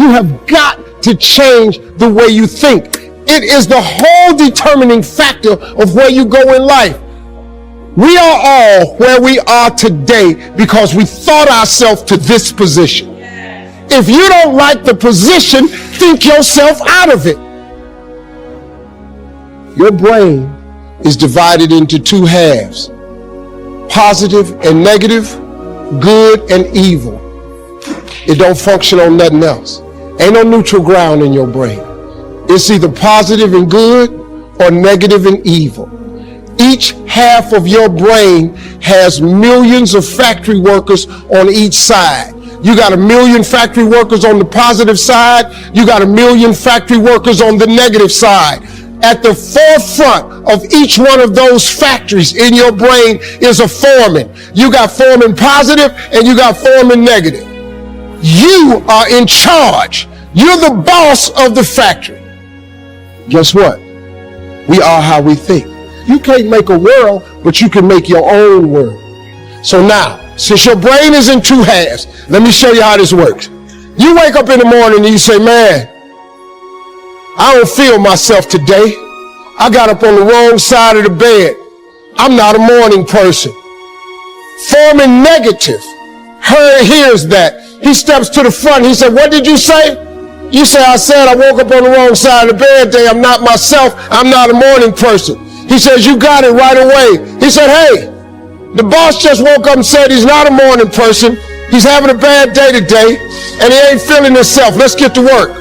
You have got to change the way you think. It is the whole determining factor of where you go in life. We are all where we are today because we thought ourselves to this position. If you don't like the position, think yourself out of it. Your brain is divided into two halves: positive and negative, good and evil. It don't function on nothing else. Ain't no neutral ground in your brain. It's either positive and good or negative and evil. Each half of your brain has millions of factory workers on each side. You got 1 million factory workers on the positive side. You got 1 million factory workers on the negative side. At the forefront of each one of those factories in your brain is a foreman. You got foreman positive and you got foreman negative. You are in charge. You're the boss of the factory. Guess what? We are how we think. You can't make a world, but you can make your own world. So now, since your brain is in two halves, let me show you how this works. You wake up in the morning and you say, man, I don't feel myself today. I got up on the wrong side of the bed. I'm not a morning person. Foreman negative hears that. He steps to the front. He said, what did you say? You say, I said I woke up on the wrong side of the bed today. I'm not myself. I'm not a morning person. He says, you got it right away. He said, hey, the boss just woke up and said he's not a morning person. He's having a bad day today and he ain't feeling himself. Let's get to work.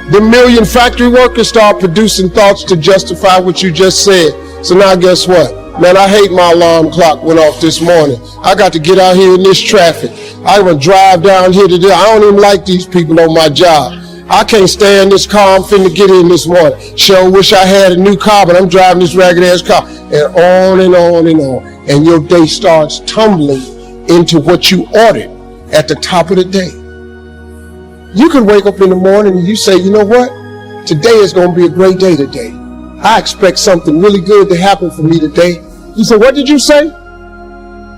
The 1 million factory workers start producing thoughts to justify what you just said. So now guess what? Man, I hate my alarm clock went off this morning. I got to get out here in this traffic. I want to drive down here today. I don't even like these people on my job. I can't stand this car I'm finna get in this morning. Sure wish I had a new car, but I'm driving this ragged ass car. And on and on and on. And your day starts tumbling into what you ordered at the top of the day. You could wake up in the morning and you say, you know what? Today is going to be a great day today. I expect something really good to happen for me today. You say, what did you say?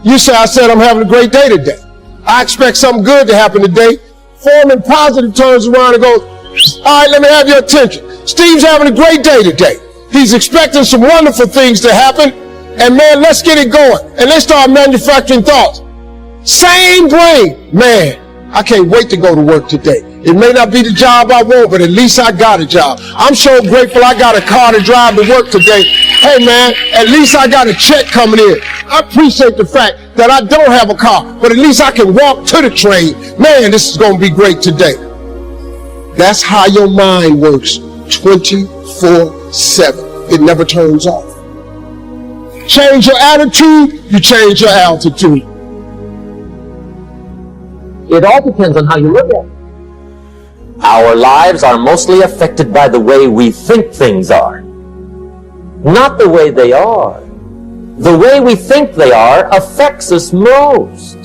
You say, I said I'm having a great day today. I expect something good to happen today. Foreman positive turns around and goes, all right, let me have your attention. Steve's having a great day today. He's expecting some wonderful things to happen. And man, let's get it going. And they start manufacturing thoughts. Same brain. Man, I can't wait to go to work today. It may not be the job I want, but at least I got a job. I'm so grateful I got a car to drive to work today. Hey man, at least I got a check coming in. I appreciate the fact that I don't have a car, but at least I can walk to the train. Man, this is going to be great today. That's how your mind works 24/7. It never turns off. Change your attitude, you change your altitude. It all depends on how you look at it. Our lives are mostly affected by the way we think things are, not the way they are. The way we think they are affects us most.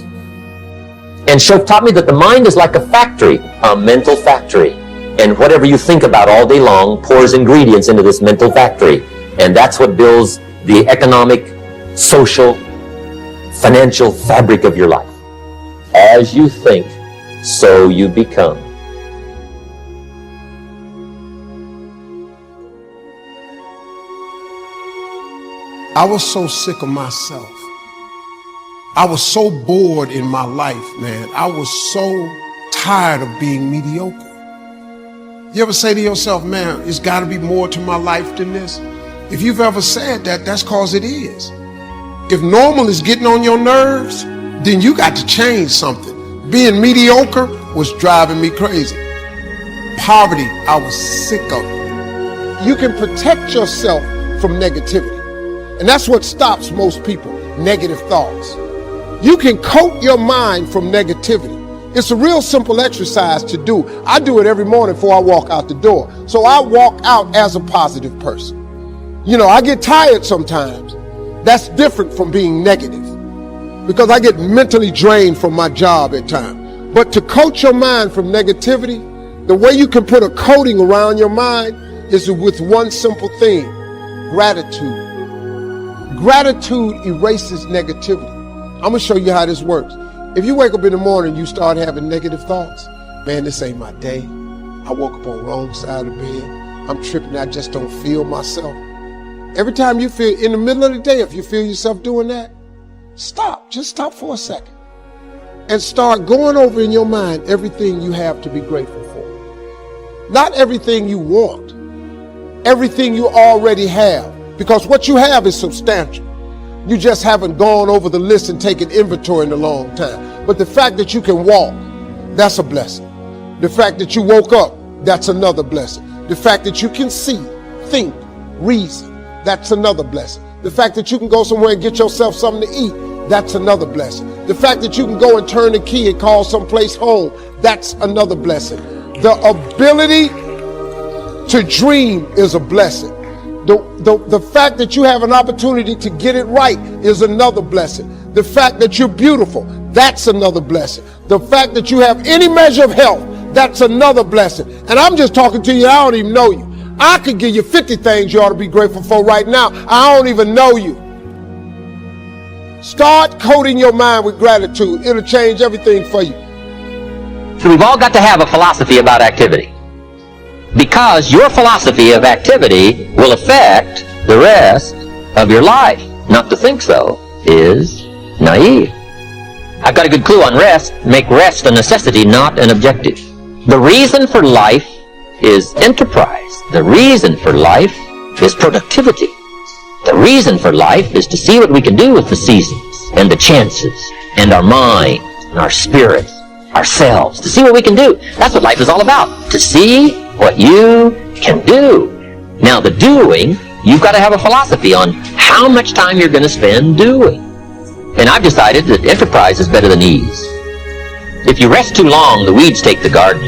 And Shoaib taught me that the mind is like a factory, a mental factory. And whatever you think about all day long pours ingredients into this mental factory. And that's what builds the economic, social, financial fabric of your life. As you think, so you become. I was so sick of myself. I was so bored in my life, man. I was so tired of being mediocre. You ever say to yourself, man, it's got to be more to my life than this? If you've ever said that, that's because it is. If normal is getting on your nerves, then you got to change something. Being mediocre was driving me crazy. Poverty, I was sick of it. You can protect yourself from negativity. And that's what stops most people, negative thoughts. You can coat your mind from negativity. It's a real simple exercise to do. I do it every morning before I walk out the door. So I walk out as a positive person. You know, I get tired sometimes. That's different from being negative because I get mentally drained from my job at times. But to coat your mind from negativity, the way you can put a coating around your mind is with one simple thing: gratitude. Gratitude erases negativity. I'm gonna show you how this works. If you wake up in the morning, you start having negative thoughts. Man, this ain't my day. I woke up on the wrong side of the bed. I'm tripping, I just don't feel myself. Every time you feel, in the middle of the day, if you feel yourself doing that, stop, just stop for a second. And start going over in your mind everything you have to be grateful for. Not everything you want, everything you already have. Because what you have is substantial. You just haven't gone over the list and taken inventory in a long time. But the fact that you can walk, that's a blessing. The fact that you woke up, that's another blessing. The fact that you can see, think, reason, that's another blessing. The fact that you can go somewhere and get yourself something to eat, that's another blessing. The fact that you can go and turn the key and call someplace home, that's another blessing. The ability to dream is a blessing. The fact that you have an opportunity to get it right is another blessing. The fact that you're beautiful, that's another blessing. The fact that you have any measure of health, that's another blessing. And I'm just talking to you, I don't even know you. I could give you 50 things you ought to be grateful for right now. I don't even know you. Start coating your mind with gratitude. It'll change everything for you. So we've all got to have a philosophy about activity. Because your philosophy of activity will affect the rest of your life. Not to think so is naive. I've got a good clue on rest. Make rest a necessity, not an objective. The reason for life is enterprise. The reason for life is productivity. The reason for life is to see what we can do with the seasons and the chances and our mind and our spirit, ourselves, to see what we can do. That's what life is all about, to see what you can do. Now the doing, you've got to have a philosophy on how much time you're going to spend doing. And I've decided that enterprise is better than ease. If you rest too long, the weeds take the garden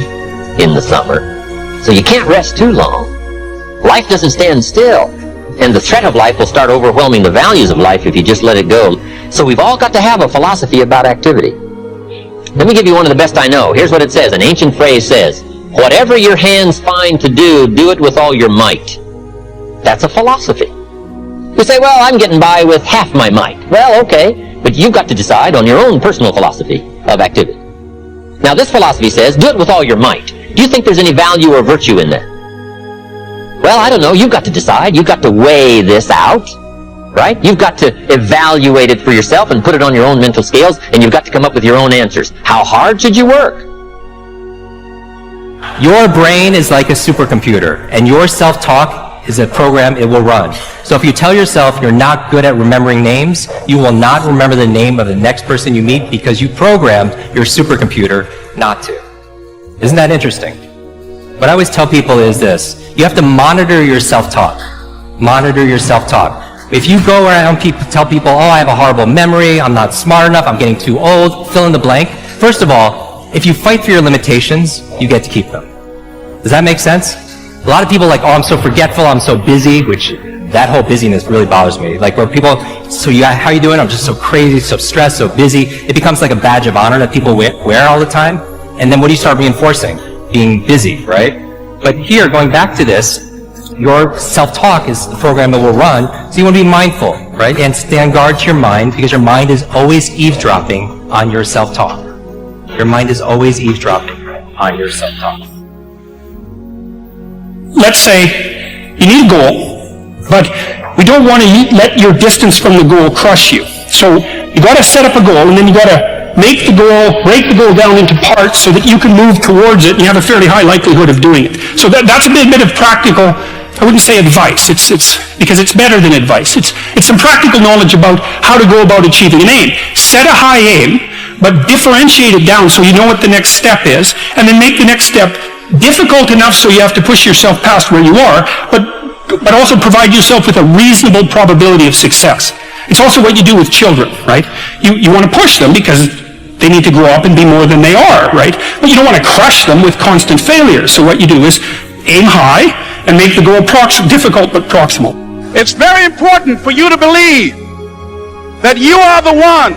in the summer. So you can't rest too long. Life doesn't stand still. And the threat of life will start overwhelming the values of life if you just let it go. So we've all got to have a philosophy about activity. Let me give you one of the best I know. Here's what it says. An ancient phrase says, whatever your hands find to do, do it with all your might. That's a philosophy. You say, well, I'm getting by with half my might. Well, okay, but you've got to decide on your own personal philosophy of activity. Now, this philosophy says, do it with all your might. Do you think there's any value or virtue in that? Well, I don't know. You've got to decide. You've got to weigh this out, right? You've got to evaluate it for yourself and put it on your own mental scales, and you've got to come up with your own answers. How hard should you work? Your brain is like a supercomputer, and your self-talk is a program it will run. So if you tell yourself you're not good at remembering names, you will not remember the name of the next person you meet because you programmed your supercomputer not to. Isn't that interesting? What I always tell people is this. You have to monitor your self-talk. Monitor your self-talk. If you go around tell people, oh, I have a horrible memory, I'm not smart enough, I'm getting too old, fill in the blank. First of all, if you fight for your limitations, you get to keep them. Does that make sense? A lot of people are like, oh, I'm so forgetful, I'm so busy, which that whole busyness really bothers me. Like where people, how you doing? I'm just so crazy, so stressed, so busy. It becomes like a badge of honor that people wear all the time. And then what do you start reinforcing? Being busy, right? But here, going back to this, your self-talk is the program that will run, so you want to be mindful, right? And stand guard to your mind, because your mind is always eavesdropping on your self-talk. Your mind is always eavesdropping on your self-talk. Let's say you need a goal, but we don't want to let your distance from the goal crush you. So you got to set up a goal, and then you got to break the goal down into parts so that you can move towards it and you have a fairly high likelihood of doing it. So that's a bit of practical, I wouldn't say advice, it's because it's better than advice. It's some practical knowledge about how to go about achieving an aim. Set a high aim, but differentiate it down so you know what the next step is, and then make the next step difficult enough so you have to push yourself past where you are, but also provide yourself with a reasonable probability of success. It's also what you do with children, right? You want to push them because they need to grow up and be more than they are, right? But you don't want to crush them with constant failure. So what you do is aim high and make the goal difficult but proximal. It's very important for you to believe that you are the one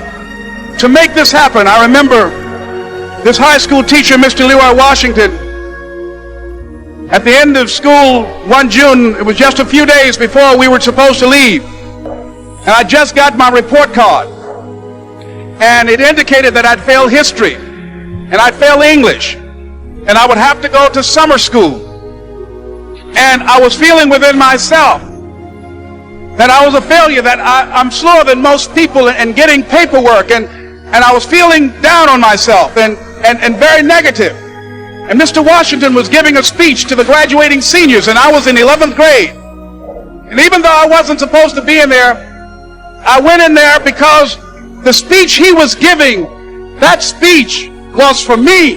to make this happen. I remember this high school teacher, Mr. Leroy Washington, at the end of school one June, it was just a few days before we were supposed to leave, and I just got my report card. And it indicated that I'd failed history, and I'd failed English, and I would have to go to summer school. And I was feeling within myself that I was a failure, that I'm slower than most people in getting paperwork, and I was feeling down on myself and very negative. And Mr. Washington was giving a speech to the graduating seniors, and I was in 11th grade. And even though I wasn't supposed to be in there, I went in there because the speech he was giving, that speech was for me.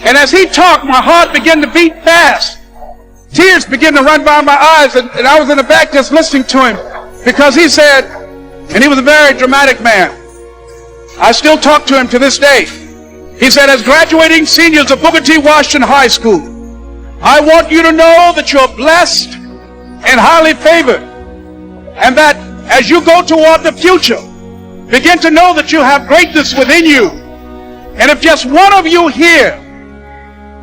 And as he talked, my heart began to beat fast. Tears began to run by my eyes, and I was in the back just listening to him, because he said, and he was a very dramatic man. I still talk to him to this day. He said, as graduating seniors of Booker T. Washington High School, I want you to know that you're blessed and highly favored, and that as you go toward the future, begin to know that you have greatness within you. And if just one of you here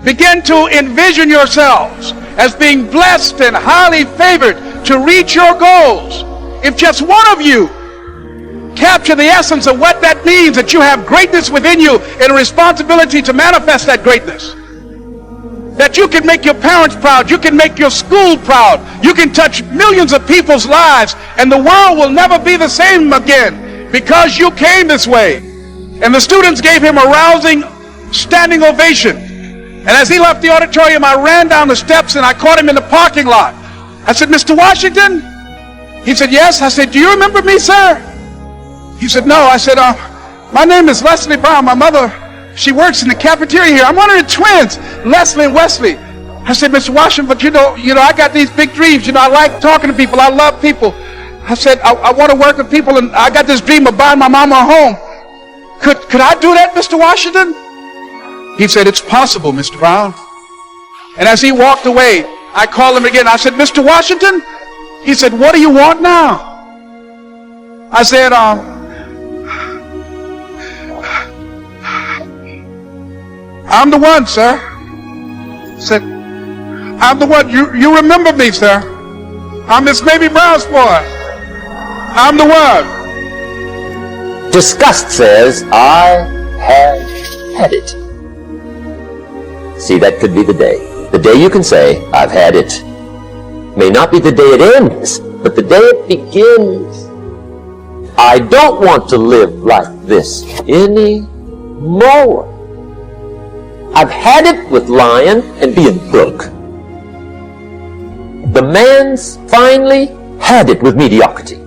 begin to envision yourselves as being blessed and highly favored to reach your goals, if just one of you capture the essence of what that means, that you have greatness within you and a responsibility to manifest that greatness, that you can make your parents proud, you can make your school proud, you can touch millions of people's lives, and the world will never be the same again because you came this way. And the students gave him a rousing standing ovation. And as he left the auditorium, I ran down the steps and I caught him in the parking lot. I said, Mr. Washington? He said, yes. I said, do you remember me, sir? He said, no. I said, my name is Leslie Brown. My mother, she works in the cafeteria here. I'm one of the twins, Leslie and Wesley. I said, Mr. Washington, but you know, I got these big dreams. I like talking to people. I love people. I said, I want to work with people, and I got this dream of buying my mama a home. Could I do that, Mr. Washington? He said, it's possible, Mr. Brown. And as he walked away, I called him again. I said, Mr. Washington? He said, what do you want now? I said, I'm the one, sir. I said, I'm the one. You remember me, sir. I'm Miss Baby Brown's boy. I'm the one. Disgust says, I have had it. See, that could be the day. The day you can say, I've had it. May not be the day it ends, but the day it begins. I don't want to live like this anymore. I've had it with lying and being broke. The man's finally had it with mediocrity.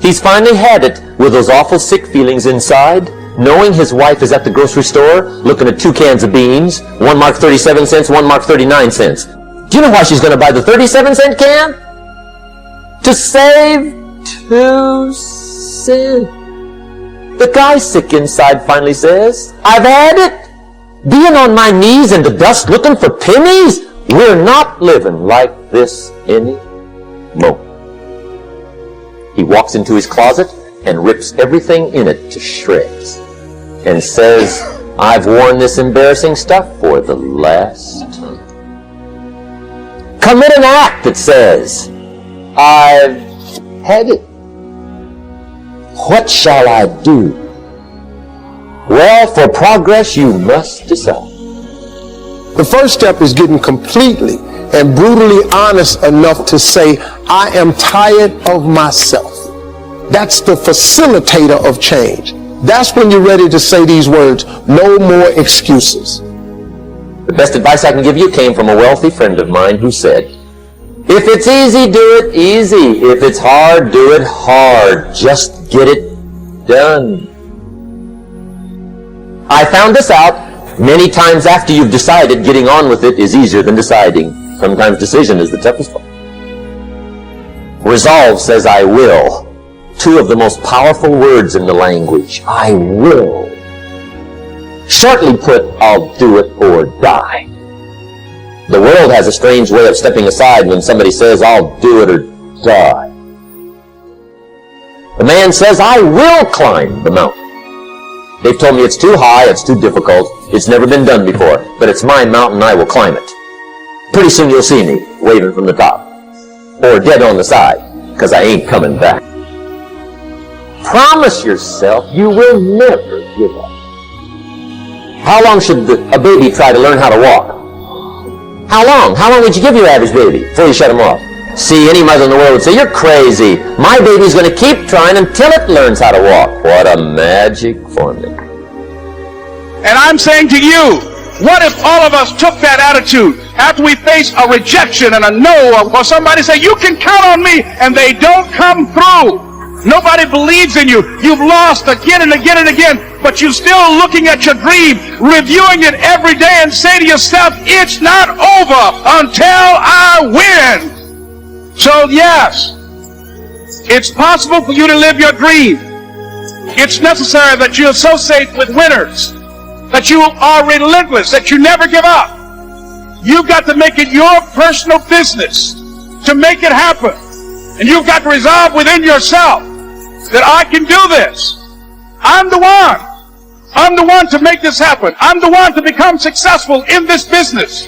He's finally had it with those awful sick feelings inside, knowing his wife is at the grocery store looking at 2 cans of beans, one marked 37 cents, one marked 39 cents. Do you know why she's going to buy the 37-cent can? To save 2 cents. The guy sick inside finally says, I've had it. Being on my knees in the dust looking for pennies? We're not living like this anymore. He walks into his closet and rips everything in it to shreds and says, I've worn this embarrassing stuff for the last time. Commit an act that says, I've had it. What shall I do? Well, for progress you must decide. The first step is getting completely and brutally honest enough to say, I am tired of myself. That's the facilitator of change. That's when you're ready to say these words, no more excuses. The best advice I can give you came from a wealthy friend of mine who said, if it's easy, do it easy. If it's hard, do it hard. Just get it done. I found this out many times after you've decided. Getting on with it is easier than deciding. Sometimes decision is the toughest one. Resolve says I will. 2 of the most powerful words in the language. I will. Shortly put, I'll do it or die. The world has a strange way of stepping aside when somebody says, I'll do it or die. The man says, I will climb the mountain. They've told me it's too high, it's too difficult, it's never been done before, but it's my mountain, I will climb it. Pretty soon you'll see me waving from the top, or dead on the side, because I ain't coming back. Promise yourself you will never give up. How long should a baby try to learn how to walk? How long? How long would you give your average baby before you shut him off? See, any mother in the world would say, you're crazy. My baby's going to keep trying until it learns how to walk. What a magic formula. And I'm saying to you, what if all of us took that attitude after we face a rejection and a no, or somebody say, you can count on me, and they don't come through? Nobody believes in you. You've lost again and again and again, but you're still looking at your dream, reviewing it every day, and say to yourself, it's not over until I win. So yes, it's possible for you to live your dream. It's necessary that you associate with winners, that you are relentless, that you never give up. You've got to make it your personal business to make it happen. And you've got to resolve within yourself that I can do this. I'm the one. I'm the one to make this happen. I'm the one to become successful in this business.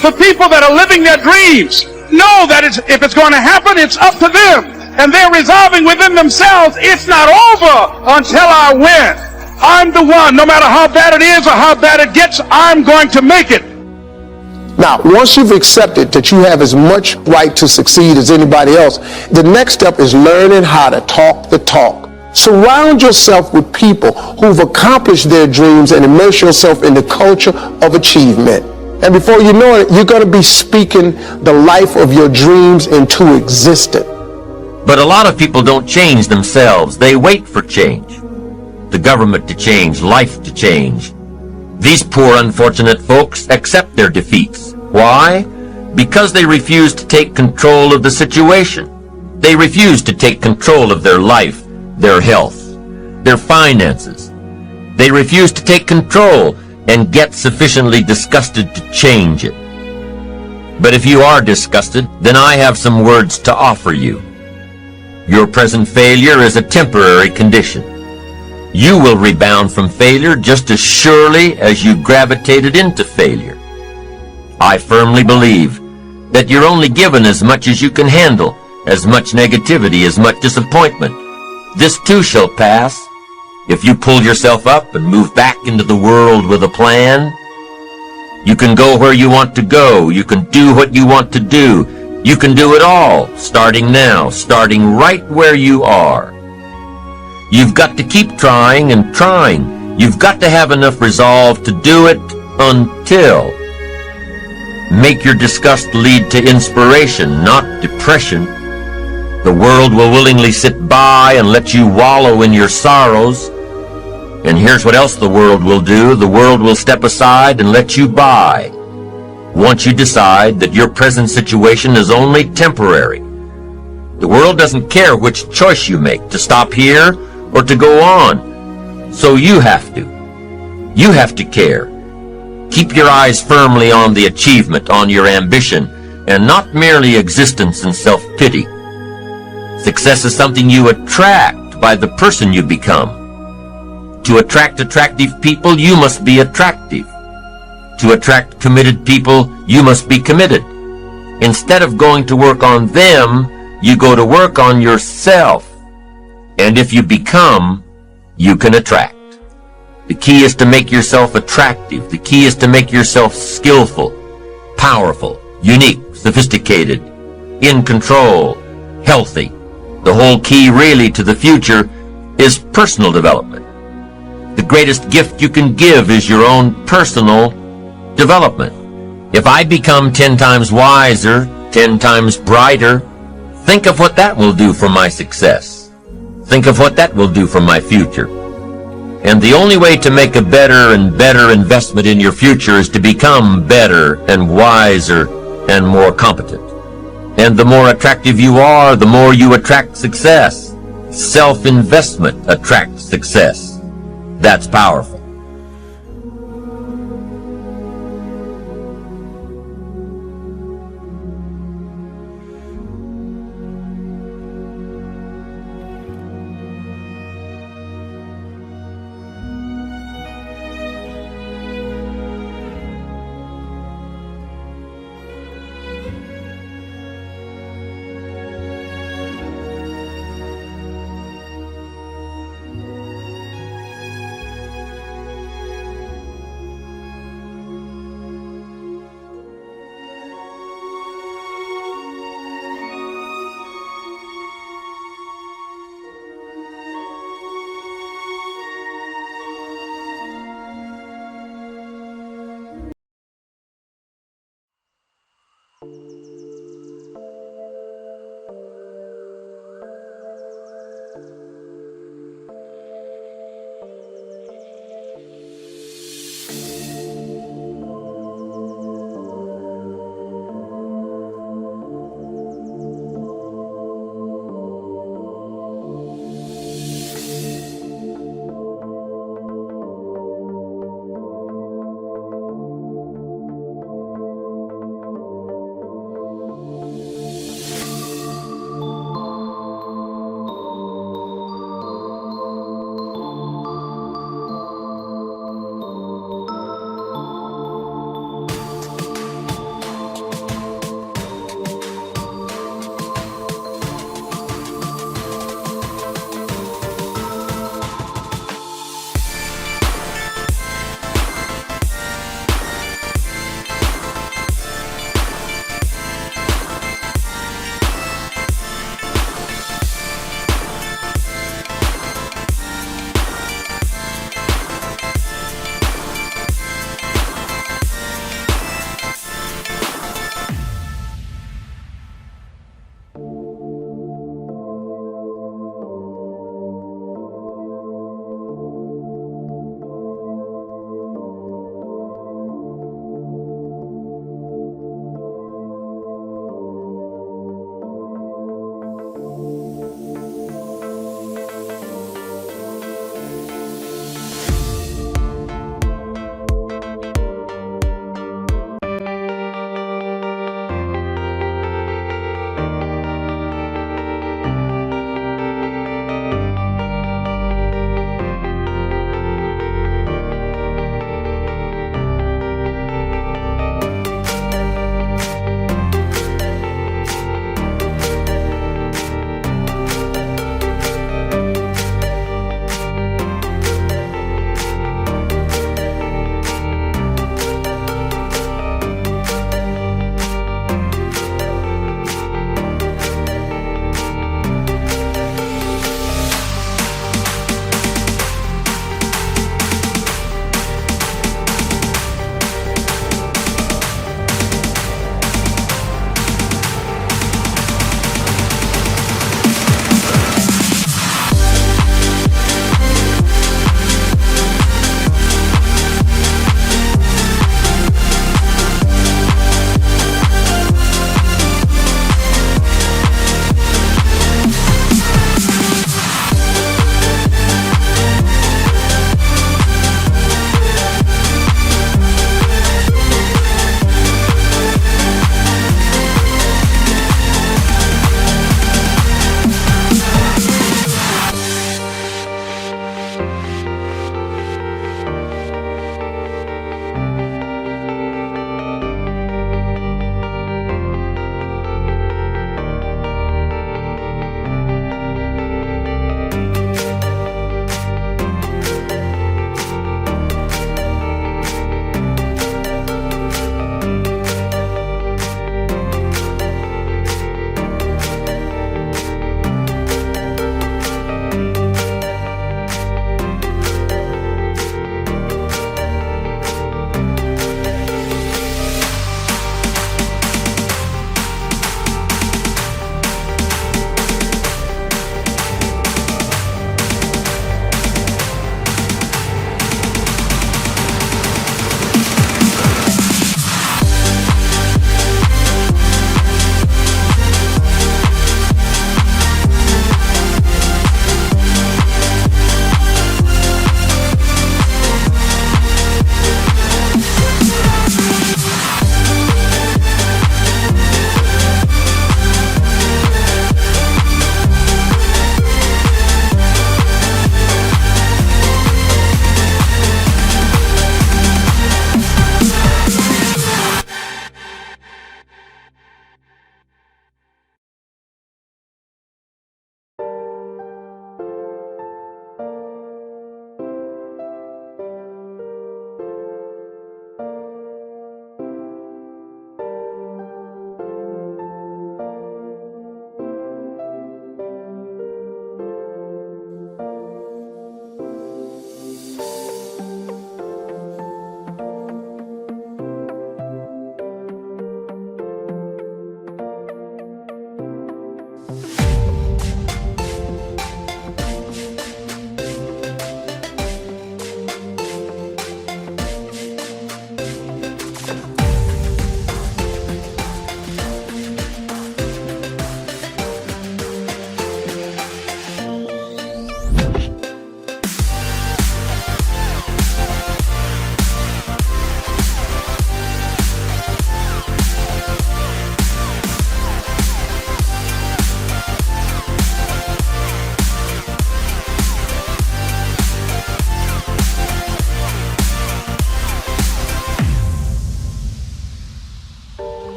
The people that are living their dreams know that if it's going to happen, it's up to them. And they're resolving within themselves, it's not over until I win. I'm the one. No matter how bad it is or how bad it gets, I'm going to make it. Now, once you've accepted that you have as much right to succeed as anybody else, the next step is learning how to talk the talk. Surround yourself with people who've accomplished their dreams and immerse yourself in the culture of achievement. And before you know it, you're going to be speaking the life of your dreams into existence. But a lot of people don't change themselves. They wait for change. The government to change, life to change. These poor unfortunate folks accept their defeats. Why? Because they refuse to take control of the situation. They refuse to take control of their life, their health, their finances. They refuse to take control and get sufficiently disgusted to change it. But if you are disgusted, then I have some words to offer you. Your present failure is a temporary condition. You will rebound from failure just as surely as you gravitated into failure. I firmly believe that you're only given as much as you can handle, as much negativity, as much disappointment. This too shall pass. If you pull yourself up and move back into the world with a plan, you can go where you want to go. You can do what you want to do. You can do it all, starting now, starting right where you are. You've got to keep trying and trying. You've got to have enough resolve to do it until. Make your disgust lead to inspiration, not depression. The world will willingly sit by and let you wallow in your sorrows. And here's what else the world will do. The world will step aside and let you by. Once you decide that your present situation is only temporary. The world doesn't care which choice you make, to stop here or to go on. So you have to. You have to care. Keep your eyes firmly on the achievement, on your ambition, and not merely existence and self-pity. Success is something you attract by the person you become. To attract attractive people, you must be attractive. To attract committed people, you must be committed. Instead of going to work on them, you go to work on yourself. And if you become, you can attract. The key is to make yourself attractive. The key is to make yourself skillful, powerful, unique, sophisticated, in control, healthy. The whole key really to the future is personal development. The greatest gift you can give is your own personal development. If I become 10 times wiser, 10 times brighter, think of what that will do for my success. Think of what that will do for my future. And the only way to make a better and better investment in your future is to become better and wiser and more competent. And the more attractive you are, the more you attract success. Self-investment attracts success. That's powerful.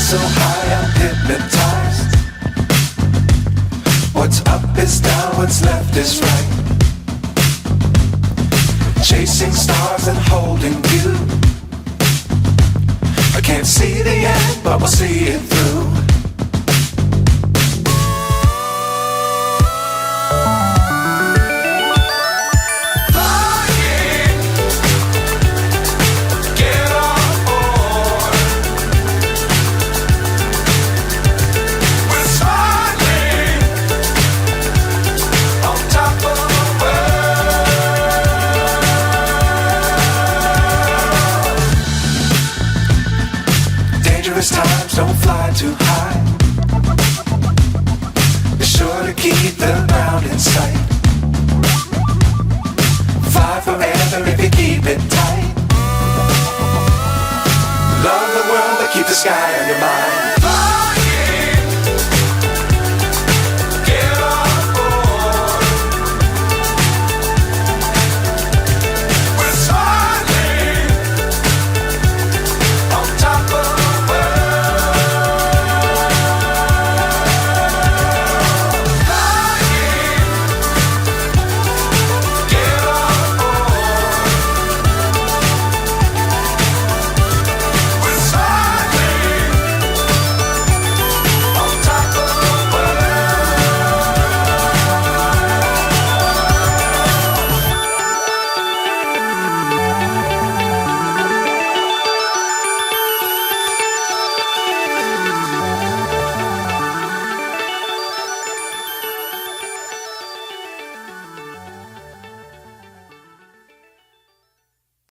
so high I'm hypnotized. What's up is down, what's left is right. Chasing stars and holding you. I can't see the end, but we'll see it through. Times don't fly too high. Be sure to keep the ground in sight. Fly forever if you keep it tight. Love the world but keep the sky on your mind.